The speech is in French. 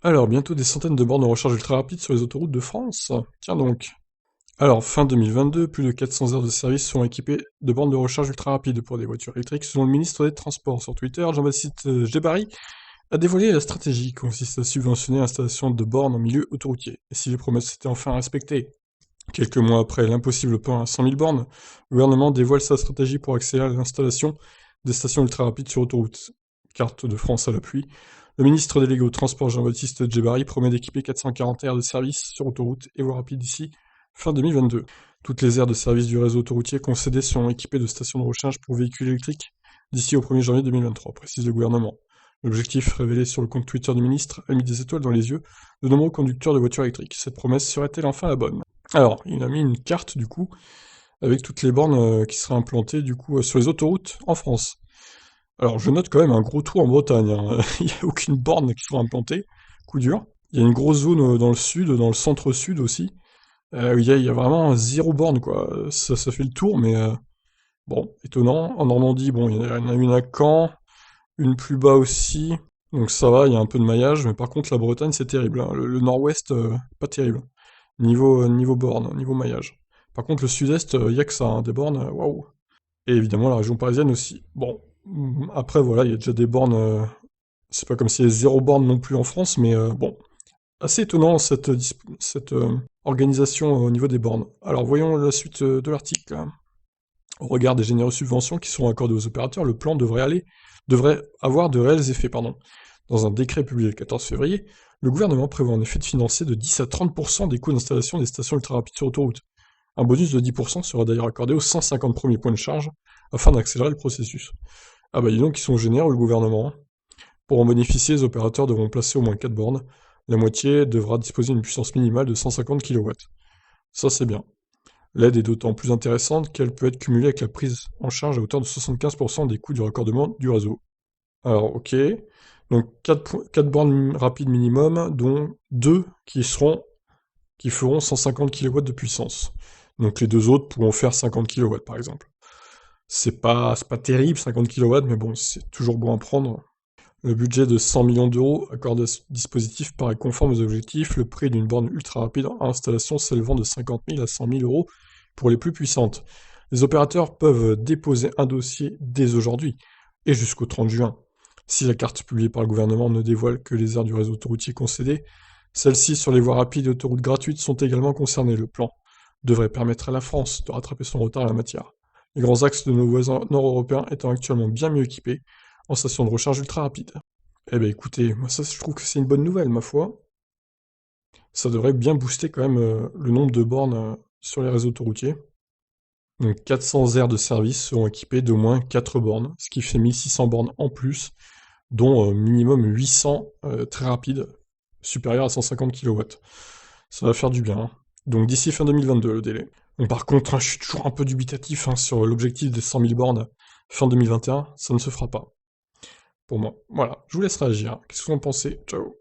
Alors, bientôt des centaines de bornes de recharge ultra rapide sur les autoroutes de France. Tiens donc. Alors, fin 2022, plus de 400 aires de service seront équipées de bornes de recharge ultra rapide pour des voitures électriques, selon le ministre des Transports. Sur Twitter, Jean-Baptiste Djebari a dévoilé la stratégie qui consiste à subventionner l'installation de bornes en milieu autoroutier. Et si les promesses étaient enfin respectées? Quelques mois après l'impossible plan à 100 000 bornes, le gouvernement dévoile sa stratégie pour accélérer l'installation des stations ultra rapides sur autoroute. Carte de France à l'appui. Le ministre délégué au transport Jean-Baptiste Djebari promet d'équiper 440 aires de service sur autoroute et voies rapides d'ici fin 2022. Toutes les aires de service du réseau autoroutier concédées seront équipées de stations de recharge pour véhicules électriques d'ici au 1er janvier 2023, précise le gouvernement. L'objectif révélé sur le compte Twitter du ministre a mis des étoiles dans les yeux de nombreux conducteurs de voitures électriques. Cette promesse serait-elle enfin la bonne? Alors, il a mis une carte du coup, avec toutes les bornes qui seraient implantées du coup sur les autoroutes en France. Alors, je note quand même un gros trou en Bretagne, hein. Il n'y a aucune borne qui sera implantée, coup dur. Il y a une grosse zone dans le sud, dans le centre-sud aussi, où il y a vraiment zéro borne, quoi. Ça fait le tour, mais bon, étonnant. En Normandie, bon, il y en a une à Caen, une plus bas aussi, donc ça va, il y a un peu de maillage, mais par contre, la Bretagne, c'est terrible, hein. Le nord-ouest, pas terrible. Niveau borne, niveau maillage. Par contre, le sud-est, il y a que ça, hein, des bornes, waouh. Et évidemment, la région parisienne aussi. Bon, après, voilà, il y a déjà des bornes. C'est pas comme s'il y avait zéro borne non plus en France, mais bon. Assez étonnant cette organisation au niveau des bornes. Alors, voyons la suite de l'article. Au regard des généreuses subventions qui seront accordées aux opérateurs, le plan devrait avoir de réels effets, pardon. Dans un décret publié le 14 février, le gouvernement prévoit en effet de financer de 10 à 30% des coûts d'installation des stations ultra rapides sur autoroute. Un bonus de 10% sera d'ailleurs accordé aux 150 premiers points de charge afin d'accélérer le processus. Ah bah dis donc, ils sont généreux le gouvernement, hein. Pour en bénéficier, les opérateurs devront placer au moins 4 bornes. La moitié devra disposer d'une puissance minimale de 150 kW. Ça c'est bien. L'aide est d'autant plus intéressante qu'elle peut être cumulée avec la prise en charge à hauteur de 75% des coûts du raccordement du réseau. Alors ok, donc 4 bornes rapides minimum, dont 2 qui feront 150 kW de puissance. Donc les deux autres pourront faire 50 kW par exemple. C'est pas terrible 50 kW, mais bon, c'est toujours bon à prendre. Le budget de 100 millions d'euros accordé à ce dispositif paraît conforme aux objectifs, le prix d'une borne ultra rapide à installation s'élevant de 50 000 à 100 000 euros pour les plus puissantes. Les opérateurs peuvent déposer un dossier dès aujourd'hui et jusqu'au 30 juin. Si la carte publiée par le gouvernement ne dévoile que les aires du réseau autoroutier concédé, celles-ci sur les voies rapides et autoroutes gratuites sont également concernées. Le plan devrait permettre à la France de rattraper son retard en la matière. Les grands axes de nos voisins nord-européens étant actuellement bien mieux équipés en stations de recharge ultra rapide. Eh ben écoutez, moi ça je trouve que c'est une bonne nouvelle, ma foi. Ça devrait bien booster quand même le nombre de bornes sur les réseaux autoroutiers. Donc 400 aires de service seront équipées d'au moins 4 bornes, ce qui fait 1600 bornes en plus, dont minimum 800 très rapides, supérieurs à 150 kW. Ça va faire du bien, hein. Donc d'ici fin 2022 le délai. Bon, par contre, hein, je suis toujours un peu dubitatif hein, sur l'objectif des 100 000 bornes fin 2021, ça ne se fera pas. Pour moi. Voilà, je vous laisse réagir. Qu'est-ce que vous en pensez? Ciao.